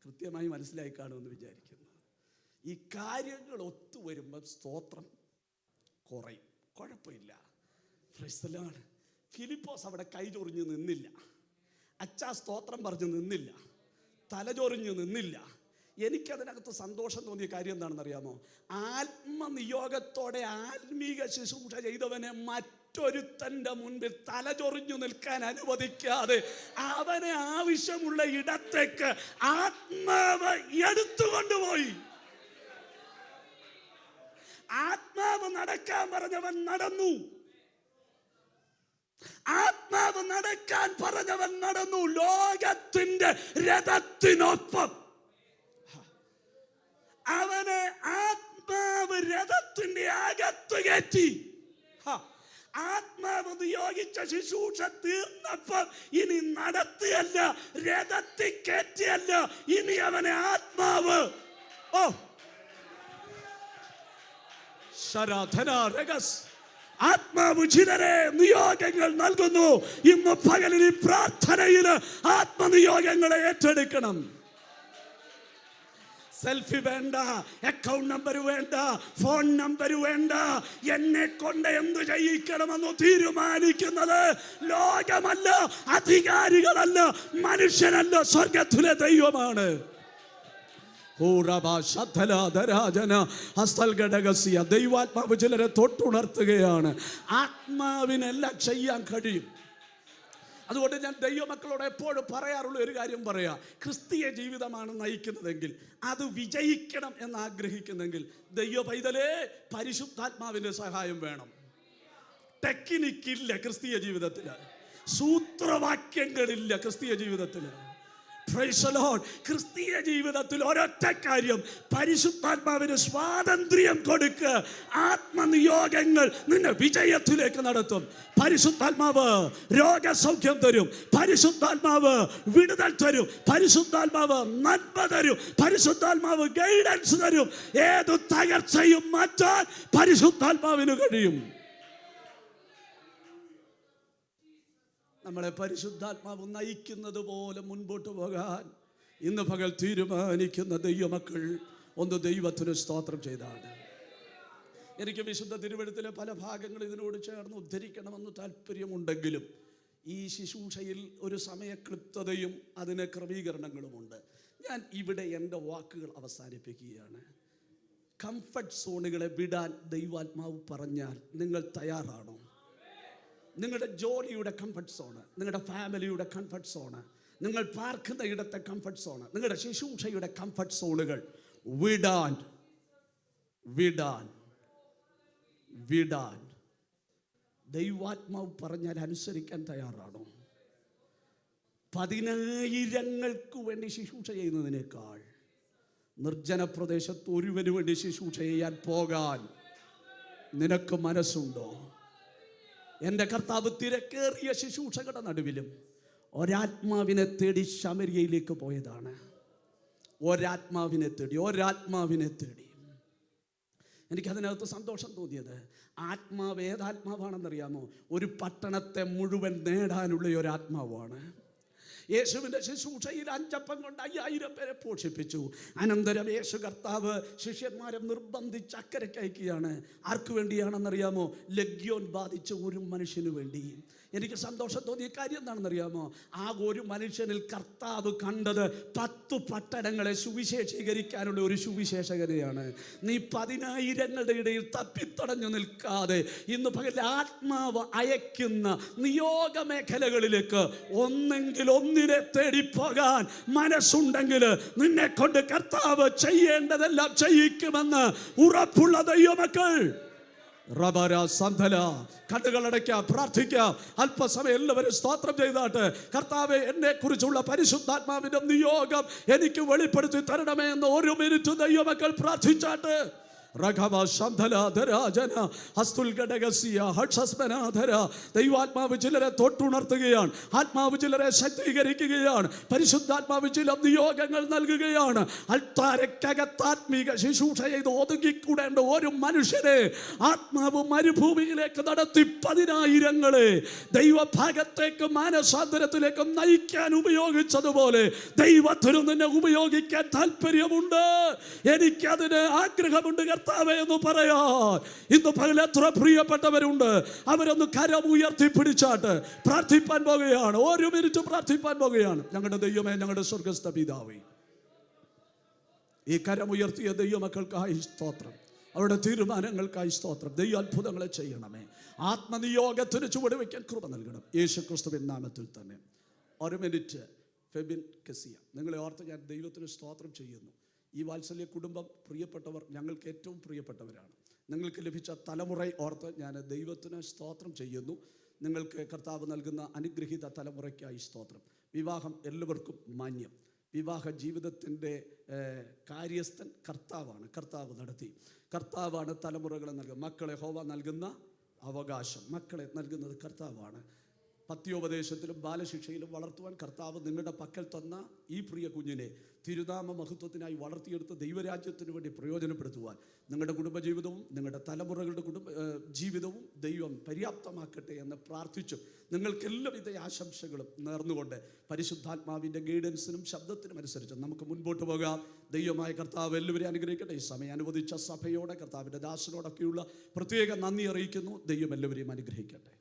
കൃത്യമായി മനസ്സിലായി കാണുമെന്ന് വിചാരിക്കുന്നു. ഈ കാര്യങ്ങൾ ഒത്തുവരുമ്പോൾ സ്തോത്രം കുറയും, കുഴപ്പമില്ല. Price the Lord. ഫിലിപ്പോസ് അവിടെ കൈചൊറിഞ്ഞ് നിന്നില്ല, അച്ഛാ സ്തോത്രം പറഞ്ഞ് നിന്നില്ല, തലചൊറിഞ്ഞ് നിന്നില്ല. എനിക്കതിനകത്ത് സന്തോഷം തോന്നിയ കാര്യം എന്താണെന്ന് അറിയാമോ? ആത്മനിയോഗത്തോടെ ആത്മീക ശുശ്രൂഷ ചെയ്തവനെ മറ്റൊരുത്തൻ്റെ മുൻപിൽ തലചൊറിഞ്ഞു നിൽക്കാൻ അനുവദിക്കാതെ അവനെ ആവശ്യമുള്ള ഇടത്തേക്ക് ആത്മാവ് എടുത്തുകൊണ്ടുപോയി. ആത്മാവ് നടക്കാൻ പറഞ്ഞവൻ നടന്നു, ആത്മാവ് നടക്കാൻ പറഞ്ഞവൻ നടന്നു. ലോകത്തിന്റെ രഥത്തിനൊപ്പം അവനെ ആത്മാവ് രഥത്തിന്റെ അകത്ത് കയറ്റി. ആത്മാവ് നിയോഗിച്ച ശുശ്രൂഷ തീർന്നപ്പോൾ ഇനി നടത്തിയല്ല, രഥത്തിൽ കയറ്റിയല്ല, ഇനി അവനെ ആത്മാവ് ആത്മാവ് ചിലരെ നിയോഗങ്ങൾ നൽകുന്നു. ഇന്ന് പകലിൽ ഈ പ്രാർത്ഥനയിൽ ആത്മനിയോഗങ്ങളെ ഏറ്റെടുക്കണം. സെൽഫി വേണ്ട, അക്കൗണ്ട് നമ്പർ വേണ്ട, ഫോൺ നമ്പർ വേണ്ട. എന്നെ കൊണ്ട് എന്തു ചെയ്യിക്കണമെന്ന് തീരുമാനിക്കുന്നത് ലോകമല്ല, അധികാരികളല്ല, മനുഷ്യനല്ല, സ്വർഗത്തിലെ ദൈവമാണ്. ദൈവാത്മാവ് ചിലരെ തൊട്ടുണർത്തുകയാണ്. ആത്മാവിനെല്ലാം ചെയ്യാൻ കഴിയും. അതുകൊണ്ട് ഞാൻ ദൈവമക്കളോട് എപ്പോഴും പറയാറുള്ള ഒരു കാര്യം പറയാം. ക്രിസ്തീയ ജീവിതമാണ് നയിക്കുന്നതെങ്കിൽ, അത് വിജയിക്കണം എന്ന് ആഗ്രഹിക്കുന്നെങ്കിൽ ദൈവ പൈതലേ, പരിശുദ്ധാത്മാവിൻ്റെ സഹായം വേണം. ടെക്നിക്കില്ല ക്രിസ്തീയ ജീവിതത്തിൽ, സൂത്രവാക്യങ്ങളില്ല ക്രിസ്തീയ ജീവിതത്തിൽ. Praise the Lord. ക്രിസ്തീയ ജീവിതത്തിൽ ഒരൊറ്റ കാര്യം, പരിശുദ്ധാത്മാവിന് സ്വാതന്ത്ര്യം കൊടുക്കുക. ആത്മനിയോഗങ്ങൾ നിന്നെ വിജയത്തിലേക്ക് നടത്തും. പരിശുദ്ധാത്മാവ് രോഗസൗഖ്യം തരും, പരിശുദ്ധാത്മാവ് വിടുതൽ തരും, പരിശുദ്ധാത്മാവ് നന്മ തരും, പരിശുദ്ധാത്മാവ് ഗൈഡൻസ് തരും. ഏതു തകർച്ചയും മാറ്റാൻ പരിശുദ്ധാത്മാവിന് കഴിയും. നമ്മളെ പരിശുദ്ധാത്മാവ് നയിക്കുന്നത് പോലെ മുൻപോട്ട് പോകാൻ ഇന്ന് പകൽ തീരുമാനിക്കുന്ന ദൈവമക്കൾ ഒന്ന് ദൈവത്തിന് സ്തോത്രം ചെയ്താണ്. എനിക്ക് വിശുദ്ധ തിരുവെഴുത്തിലെ പല ഭാഗങ്ങൾ ഇതിനോട് ചേർന്ന് ഉദ്ധരിക്കണമെന്ന് താല്പര്യമുണ്ടെങ്കിലും ഈ ശുശ്രൂഷയിൽ ഒരു സമയക്ലിപ്തതയും അതിന് ക്രമീകരണങ്ങളുമുണ്ട്. ഞാൻ ഇവിടെ എൻ്റെ വാക്കുകൾ അവസാനിപ്പിക്കുകയാണ്. കംഫർട്ട് സോണുകളെ വിടാൻ ദൈവാത്മാവ് പറഞ്ഞാൽ നിങ്ങൾ തയ്യാറാണോ? നിങ്ങളുടെ ജോലിയുടെ കംഫർട്ട് സോണ്, നിങ്ങളുടെ ഫാമിലിയുടെ കംഫർട്ട് സോണ്, നിങ്ങൾ പാർക്കുന്ന ഇടത്തെ കംഫർട്ട് സോണ്, നിങ്ങളുടെ ശുശ്രൂഷയുടെ കംഫർട്ട് സോണുകൾ വിടാൻ വിടാൻ വിടാൻ ദൈവാത്മാവ് പറഞ്ഞാൽ അനുസരിക്കാൻ തയ്യാറാണോ? 10,000 വേണ്ടി ശുശ്രൂഷ ചെയ്യുന്നതിനേക്കാൾ നിർജ്ജന പ്രദേശത്ത് ഒരുവന് വേണ്ടി ശുശ്രൂഷ ചെയ്യാൻ പോകാൻ നിനക്ക് മനസ്സുണ്ടോ? എൻ്റെ കർത്താവ് തിരക്കേറിയ ശുശ്രൂഷകളുടെ നടുവിലും ഒരാത്മാവിനെ തേടി ശമരിയയിലേക്ക് പോയതാണ്. ഒരാത്മാവിനെ തേടി. എനിക്കതിനകത്ത് സന്തോഷം തോന്നിയത്, ആത്മാവ് ഏതാത്മാവാണെന്നറിയാമോ? ഒരു പട്ടണത്തെ മുഴുവൻ നേടാനുള്ള ഒരാത്മാവാണ്. യേശുവിൻ്റെ ശുശ്രൂഷയിൽ 5 അപ്പം കൊണ്ട് 5000 പേരെ പോഷിപ്പിച്ചു. അനന്തരം യേശു കർത്താവ് ശിഷ്യന്മാരെ നിർബന്ധിച്ച് അക്കരയ്ക്ക് അയക്കുകയാണ്. ആർക്കു വേണ്ടിയാണെന്നറിയാമോ? ലഗ്യോൻ ബാധിച്ച ഒരു മനുഷ്യന് വേണ്ടി. എനിക്ക് സന്തോഷം തോന്നിയ കാര്യം എന്താണെന്നറിയാമോ? ആ ഒരു മനുഷ്യനിൽ കർത്താവ് കണ്ടത് 10 പട്ടണങ്ങളെ സുവിശേഷീകരിക്കാനുള്ള ഒരു സുവിശേഷകനെയാണ്. നീ 10,000 ഇടയിൽ തപ്പിത്തടഞ്ഞു നിൽക്കാതെ ഇന്ന് പകൽ ആത്മാവ് അയക്കുന്ന നിയോഗ മേഖലകളിലേക്ക് ഒന്നെങ്കിൽ ഒന്നിനെ തേടിപ്പോകാൻ മനസ്സുണ്ടെങ്കിൽ നിന്നെ കൊണ്ട് കർത്താവ് ചെയ്യേണ്ടതെല്ലാം ചെയ്യിക്കുമെന്ന് ഉറപ്പുള്ള ദൈവമക്കൾ. കണ്ണുകളടയ്ക്കാം, പ്രാർത്ഥിക്കാം. അല്പസമയം എല്ലാവരും സ്തോത്രം ചെയ്താട്ട്, കർത്താവേ എന്നെ കുറിച്ചുള്ള പരിശുദ്ധാത്മാവിന്റെ നിയോഗം എനിക്ക് വെളിപ്പെടുത്തി തരണമേ എന്ന് 1 മിനിറ്റ് ദൈവമക്കൾ പ്രാർത്ഥിച്ചാട്ട്. ദൈവാത്മാവ് ചിലരെ തൊട്ടുണർത്തുകയാണ്. ആത്മാവ് ചിലരെ ശക്തീകരിക്കുകയാണ്. പരിശുദ്ധാത്മാവ് ചില നിയോഗങ്ങൾ നൽകുകയാണ്. അൾത്താരക്കകത്താത്മീക ശുശ്രൂഷ ചെയ്ത് ഒതുങ്ങിക്കൂടേണ്ട ഒരു മനുഷ്യനെ ആത്മാവ് മരുഭൂമിയിലേക്ക് നടത്തി 10,000 ദൈവഭാഗത്തേക്ക് മാനസാന്തരത്തിലേക്ക് നയിക്കാൻ ഉപയോഗിച്ചതുപോലെ ദൈവത്തിന് നിന്നെ ഉപയോഗിക്കാൻ താല്പര്യമുണ്ട്. എനിക്കതിന് ആഗ്രഹമുണ്ട് കർത്താവേ എന്ന് പറയാൻ ഇന്ന് പകൽ എത്ര പ്രിയപ്പെട്ടവരുണ്ട്. അവരൊന്ന് കരം ഉയർത്തി പിടിച്ചാട്ട് പ്രാർത്ഥിപ്പാൻ പോകുകയാണ്. 1 മിനിറ്റ് പ്രാർത്ഥിപ്പാൻ പോകുകയാണ്. ഞങ്ങളുടെ ദൈവമേ, ഞങ്ങളുടെ സ്വർഗ്ഗസ്ഥ പിതാവേ, ഈ കരം ഉയർത്തിയ ദൈവമക്കൾക്കായി സ്തോത്രം. അവരുടെ തീരുമാനങ്ങൾക്കായി സ്തോത്രം. ദൈവ അത്ഭുതങ്ങളെ ചെയ്യണമേ. ആത്മനിയോഗത്തിന് ചുവട് വയ്ക്കാൻ കൃപ നൽകണം. യേശു ക്രിസ്തുവിൻ നാമത്തിൽ തന്നെ. 1 മിനിറ്റ്. ഫെബിൻ കെസിയ, നിങ്ങളെ ഓർത്ത് ഞാൻ ദൈവത്തിന് സ്തോത്രം ചെയ്യുന്നു. ഈ വാത്സല്യ കുടുംബം പ്രിയപ്പെട്ടവർ, ഞങ്ങൾക്ക് ഏറ്റവും പ്രിയപ്പെട്ടവരാണ്. നിങ്ങൾക്ക് ലഭിച്ച തലമുറ ഓർത്ത് ഞാൻ ദൈവത്തിന് സ്തോത്രം ചെയ്യുന്നു. നിങ്ങൾക്ക് കർത്താവ് നൽകുന്ന അനുഗ്രഹീത തലമുറയ്ക്കായി സ്തോത്രം. വിവാഹം എല്ലാവർക്കും മാന്യം. വിവാഹ ജീവിതത്തിൻ്റെ കാര്യസ്ഥൻ കർത്താവാണ്. കർത്താവ് നടത്തി. കർത്താവാണ് തലമുറകളെ നൽകുക. മക്കളെ യഹോവ നൽകുന്ന അവകാശം, മക്കളെ നൽകുന്നത് കർത്താവാണ്. പത്യോപദേശത്തിലും ബാലശിക്ഷയിലും വളർത്തുവാൻ കർത്താവ് നിങ്ങളുടെ പക്കൽ തന്ന ഈ പ്രിയ കുഞ്ഞിനെ തിരുനാമ മഹത്വത്തിനായി വളർത്തിയെടുത്ത് ദൈവരാജ്യത്തിന് വേണ്ടി പ്രയോജനപ്പെടുത്തുവാൻ നിങ്ങളുടെ കുടുംബജീവിതവും നിങ്ങളുടെ തലമുറകളുടെ ജീവിതവും ദൈവം പര്യാപ്തമാക്കട്ടെ എന്ന് പ്രാർത്ഥിച്ചു നിങ്ങൾക്കെല്ലാവിധ ആശംസകളും നേർന്നുകൊണ്ട് പരിശുദ്ധാത്മാവിൻ്റെ ഗൈഡൻസിനും ശബ്ദത്തിനും അനുസരിച്ച് നമുക്ക് മുൻപോട്ട് പോകാം. ദൈവമായ കർത്താവ് എല്ലാവരെയും അനുഗ്രഹിക്കട്ടെ. ഈ സമയം അനുവദിച്ച സഭയോടെ കർത്താവിൻ്റെ ദാസനോടൊക്കെയുള്ള പ്രത്യേക നന്ദി അറിയിക്കുന്നു. ദൈവം എല്ലാവരെയും അനുഗ്രഹിക്കട്ടെ.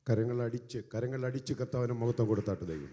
കരങ്ങളടിച്ച് കർത്താവിന് മഹത്വം കൊടുത്താട്ട് ദൈവം.